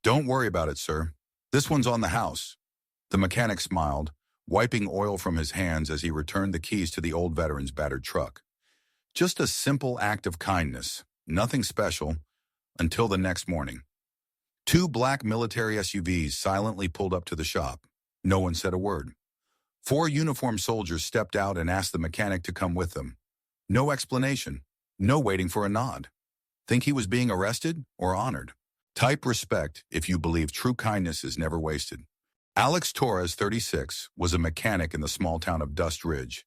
Don't worry about it, sir. This one's on the house. The mechanic smiled, wiping oil from his hands as he returned the keys to the old veteran's battered truck. Just a simple act of kindness, nothing special, until the next morning. Two black military SUVs silently pulled up to the shop. No one said a word. Four uniformed soldiers stepped out and asked the mechanic to come with them. No explanation, no waiting for a nod. Think he was being arrested or honored? Type respect if you believe true kindness is never wasted. Alex Torres, 36, was a mechanic in the small town of Dust Ridge.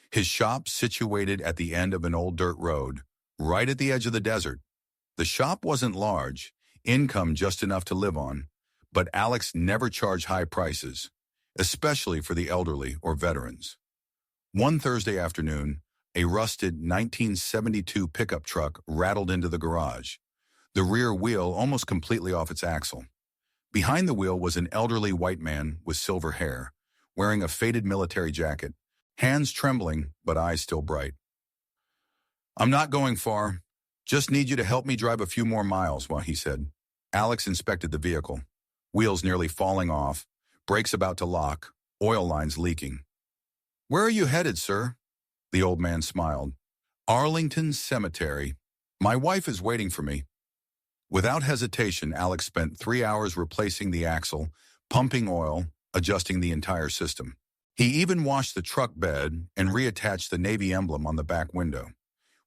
His shop situated at the end of an old dirt road, right at the edge of the desert. The shop wasn't large, income just enough to live on, but Alex never charged high prices, especially for the elderly or veterans. One Thursday afternoon, a rusted 1972 pickup truck rattled into the garage, the rear wheel almost completely off its axle. Behind the wheel was an elderly white man with silver hair, wearing a faded military jacket, hands trembling but eyes still bright. "I'm not going far. Just need you to help me drive a few more miles," he said. Alex inspected the vehicle, wheels nearly falling off, brakes about to lock, oil lines leaking. "Where are you headed, sir?" The old man smiled. "Arlington Cemetery. My wife is waiting for me." Without hesitation, Alex spent 3 hours replacing the axle, pumping oil, adjusting the entire system. He even washed the truck bed and reattached the Navy emblem on the back window.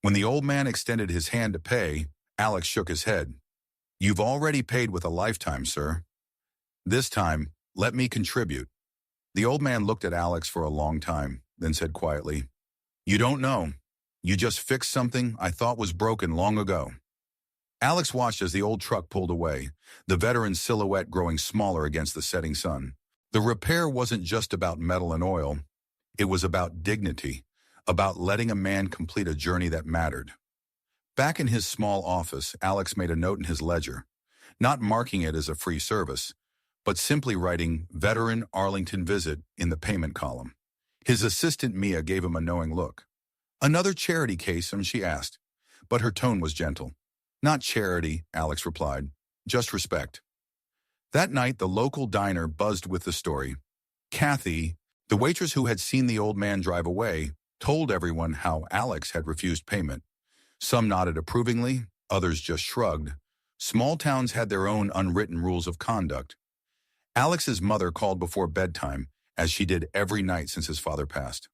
When the old man extended his hand to pay, Alex shook his head. "You've already paid with a lifetime, sir. This time, let me contribute." The old man looked at Alex for a long time, then said quietly, "You don't know. You just fixed something I thought was broken long ago." Alex watched as the old truck pulled away, the veteran's silhouette growing smaller against the setting sun. The repair wasn't just about metal and oil. It was about dignity, about letting a man complete a journey that mattered. Back in his small office, Alex made a note in his ledger, not marking it as a free service, but simply writing "Veteran Arlington Visit" in the payment column. His assistant Mia gave him a knowing look. "Another charity case?" she asked, but her tone was gentle. "Not charity," Alex replied, "just respect." That night, the local diner buzzed with the story. Kathy, the waitress who had seen the old man drive away, told everyone how Alex had refused payment. Some nodded approvingly, others just shrugged. Small towns had their own unwritten rules of conduct. Alex's mother called before bedtime, as she did every night since his father passed.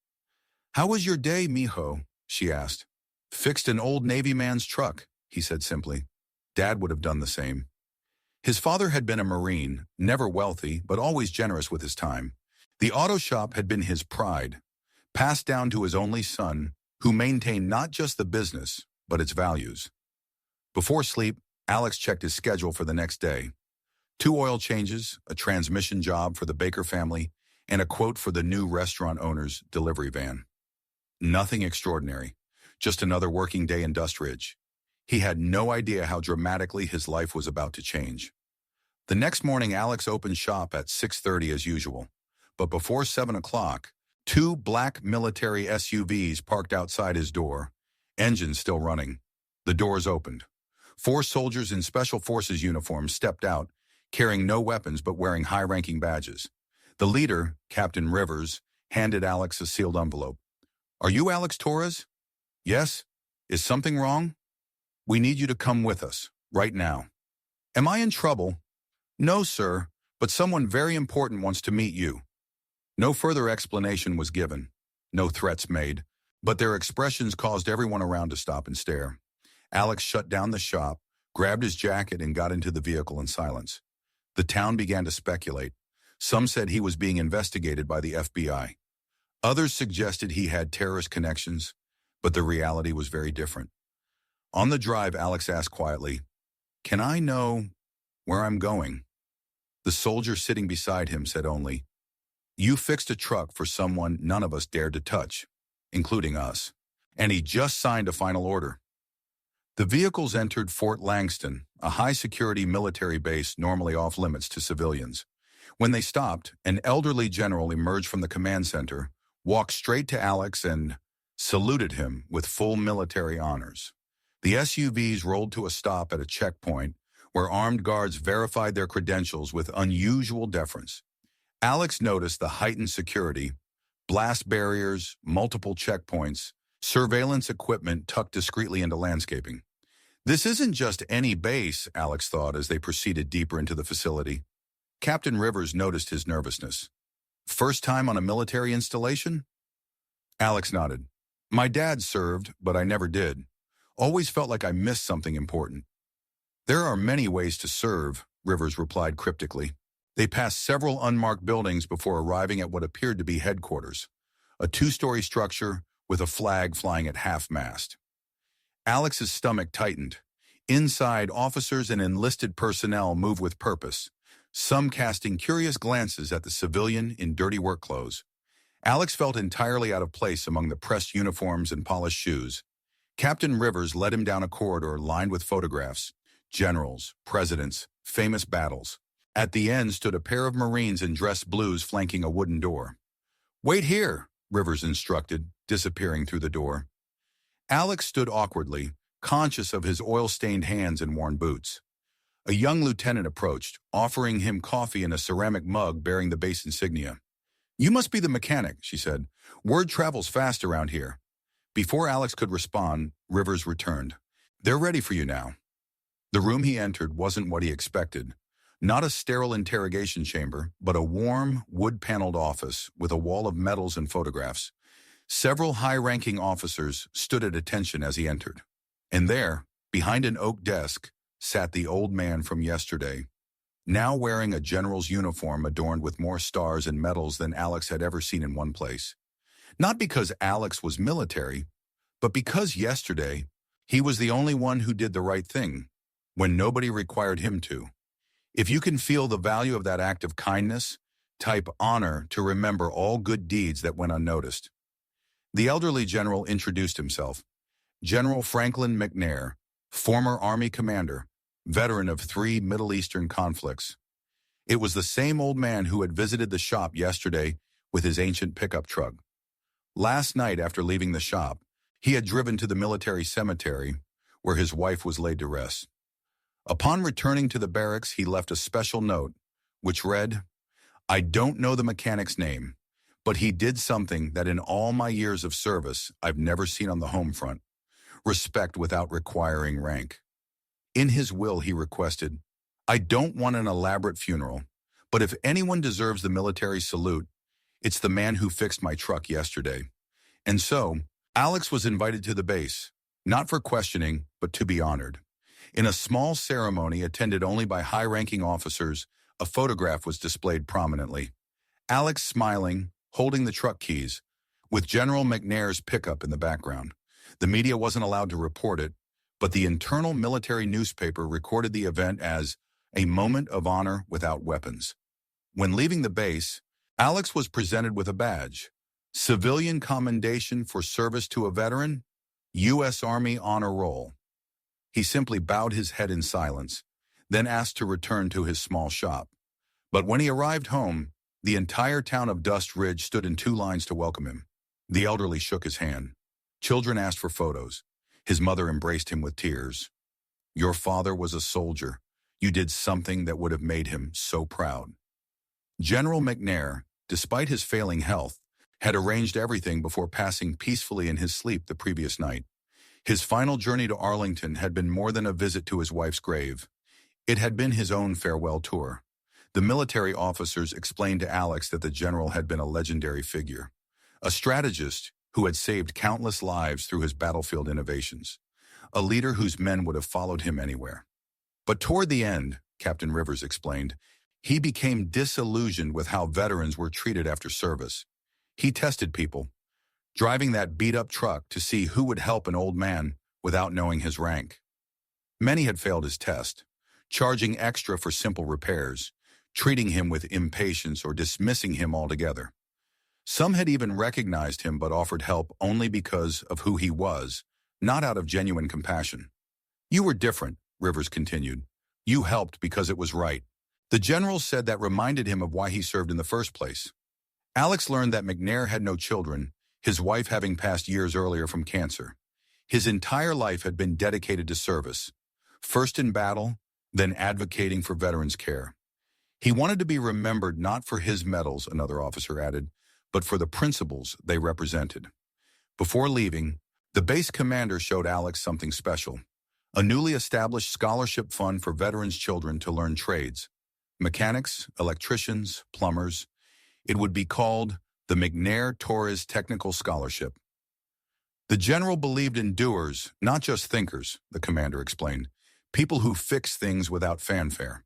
"How was your day, mijo?" she asked. "Fixed an old Navy man's truck," he said simply. Dad would have done the same. His father had been a Marine, never wealthy, but always generous with his time. The auto shop had been his pride, passed down to his only son, who maintained not just the business, but its values. Before sleep, Alex checked his schedule for the next day. 2 oil changes, a transmission job for the Baker family, and a quote for the new restaurant owner's delivery van. Nothing extraordinary, just another working day in Dust Ridge. He had no idea how dramatically his life was about to change. The next morning, Alex opened shop at 6:30 as usual. But before 7 o'clock, 2 black military SUVs parked outside his door, engines still running. The doors opened. 4 soldiers in Special Forces uniforms stepped out, carrying no weapons but wearing high-ranking badges. The leader, Captain Rivers, handed Alex a sealed envelope. "Are you Alex Torres?" "Yes. Is something wrong?" "We need you to come with us, right now." "Am I in trouble?" "No, sir, but someone very important wants to meet you." No further explanation was given, no threats made, but their expressions caused everyone around to stop and stare. Alex shut down the shop, grabbed his jacket, and got into the vehicle in silence. The town began to speculate. Some said he was being investigated by the FBI. Others suggested he had terrorist connections, but the reality was very different. On the drive, Alex asked quietly, "Can I know where I'm going?" The soldier sitting beside him said only, "You fixed a truck for someone none of us dared to touch, including us, and he just signed a final order." The vehicles entered Fort Langston, a high-security military base normally off-limits to civilians. When they stopped, an elderly general emerged from the command center, walked straight to Alex, and saluted him with full military honors. The SUVs rolled to a stop at a checkpoint, where armed guards verified their credentials with unusual deference. Alex noticed the heightened security, blast barriers, multiple checkpoints, surveillance equipment tucked discreetly into landscaping. This isn't just any base, Alex thought as they proceeded deeper into the facility. Captain Rivers noticed his nervousness. First time on a military installation? Alex nodded. My dad served, but I never did. Always felt like I missed something important. There are many ways to serve, Rivers replied cryptically. They passed several unmarked buildings before arriving at what appeared to be headquarters, a two-story structure with a flag flying at half-mast. Alex's stomach tightened. Inside, officers and enlisted personnel moved with purpose, some casting curious glances at the civilian in dirty work clothes. Alex felt entirely out of place among the pressed uniforms and polished shoes. Captain Rivers led him down a corridor lined with photographs, generals, presidents, famous battles. At the end stood a pair of Marines in dress blues flanking a wooden door. Wait here, Rivers instructed, disappearing through the door. Alex stood awkwardly, conscious of his oil-stained hands and worn boots. A young lieutenant approached, offering him coffee in a ceramic mug bearing the base insignia. You must be the mechanic, she said. Word travels fast around here. Before Alex could respond, Rivers returned. They're ready for you now. The room he entered wasn't what he expected. Not a sterile interrogation chamber, but a warm, wood-paneled office with a wall of medals and photographs. Several high-ranking officers stood at attention as he entered. And there, behind an oak desk, sat the old man from yesterday, now wearing a general's uniform adorned with more stars and medals than Alex had ever seen in one place. Not because Alex was military, but because yesterday he was the only one who did the right thing, when nobody required him to. If you can feel the value of that act of kindness, type honor to remember all good deeds that went unnoticed. The elderly general introduced himself. General Franklin McNair, former Army commander, veteran of 3 Middle Eastern conflicts. It was the same old man who had visited the shop yesterday with his ancient pickup truck. Last night, after leaving the shop, he had driven to the military cemetery where his wife was laid to rest. Upon returning to the barracks, he left a special note, which read, I don't know the mechanic's name, but he did something that in all my years of service I've never seen on the home front. Respect without requiring rank. In his will, he requested, I don't want an elaborate funeral, but if anyone deserves the military salute, it's the man who fixed my truck yesterday. And so, Alex was invited to the base, not for questioning, but to be honored. In a small ceremony attended only by high-ranking officers, a photograph was displayed prominently. Alex smiling, holding the truck keys, with General McNair's pickup in the background. The media wasn't allowed to report it, but the internal military newspaper recorded the event as a moment of honor without weapons. When leaving the base, Alex was presented with a badge. Civilian Commendation for Service to a Veteran, U.S. Army Honor Roll. He simply bowed his head in silence, then asked to return to his small shop. But when he arrived home, the entire town of Dust Ridge stood in 2 lines to welcome him. The elderly shook his hand. Children asked for photos. His mother embraced him with tears. Your father was a soldier. You did something that would have made him so proud. General McNair, despite his failing health, had arranged everything before passing peacefully in his sleep the previous night. His final journey to Arlington had been more than a visit to his wife's grave. It had been his own farewell tour. The military officers explained to Alex that the general had been a legendary figure, a strategist who had saved countless lives through his battlefield innovations, a leader whose men would have followed him anywhere. But toward the end, Captain Rivers explained, he became disillusioned with how veterans were treated after service. He tested people, driving that beat-up truck to see who would help an old man without knowing his rank. Many had failed his test, charging extra for simple repairs, treating him with impatience or dismissing him altogether. Some had even recognized him but offered help only because of who he was, not out of genuine compassion. You were different, Rivers continued. You helped because it was right. The general said that reminded him of why he served in the first place. Alex learned that McNair had no children, his wife having passed years earlier from cancer. His entire life had been dedicated to service, first in battle, then advocating for veterans' care. He wanted to be remembered not for his medals, another officer added, but for the principles they represented. Before leaving, the base commander showed Alex something special, a newly established scholarship fund for veterans' children to learn trades. Mechanics, electricians, plumbers. It would be called the McNair-Torres Technical Scholarship. The general believed in doers, not just thinkers, the commander explained, people who fix things without fanfare.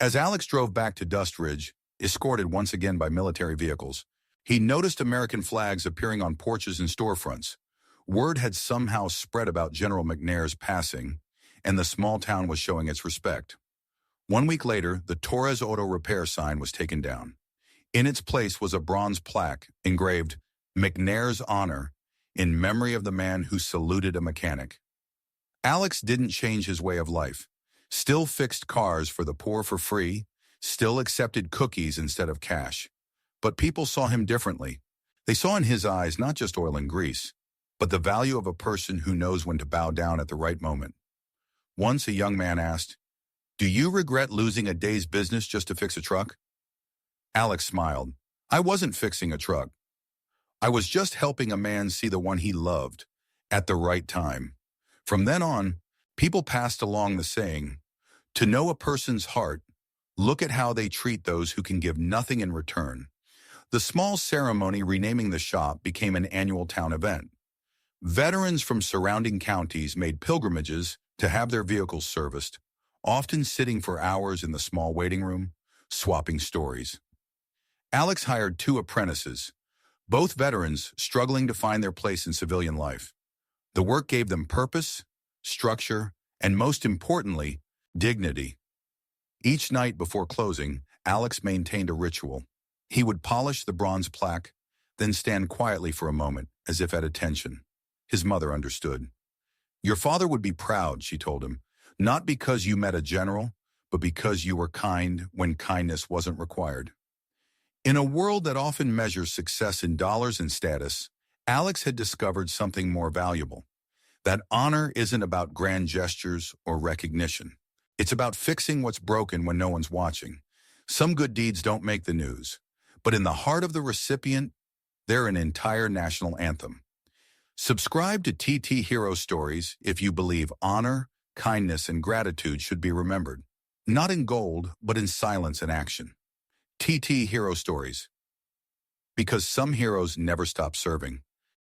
As Alex drove back to Dust Ridge, escorted once again by military vehicles, he noticed American flags appearing on porches and storefronts. Word had somehow spread about General McNair's passing, and the small town was showing its respect. 1 week later, the Torres Auto Repair sign was taken down. In its place was a bronze plaque engraved, "McNair's Honor," in memory of the man who saluted a mechanic. Alex didn't change his way of life. Still fixed cars for the poor for free, still accepted cookies instead of cash. But people saw him differently. They saw in his eyes not just oil and grease, but the value of a person who knows when to bow down at the right moment. Once a young man asked, "Do you regret losing a day's business just to fix a truck?" Alex smiled. "I wasn't fixing a truck. I was just helping a man see the one he loved at the right time." From then on, people passed along the saying, "To know a person's heart, look at how they treat those who can give nothing in return." The small ceremony renaming the shop became an annual town event. Veterans from surrounding counties made pilgrimages to have their vehicles serviced, often sitting for hours in the small waiting room, swapping stories. Alex hired 2 apprentices, both veterans struggling to find their place in civilian life. The work gave them purpose, structure, and most importantly, dignity. Each night before closing, Alex maintained a ritual. He would polish the bronze plaque, then stand quietly for a moment, as if at attention. His mother understood. "Your father would be proud," she told him, "not because you met a general, but because you were kind when kindness wasn't required." In a world that often measures success in dollars and status, Alex had discovered something more valuable. That honor isn't about grand gestures or recognition. It's about fixing what's broken when no one's watching. Some good deeds don't make the news, but in the heart of the recipient, they're an entire national anthem. Subscribe to TT Hero Stories if you believe honor, kindness, and gratitude should be remembered. Not in gold, but in silence and action. TT Hero Stories. Because some heroes never stop serving.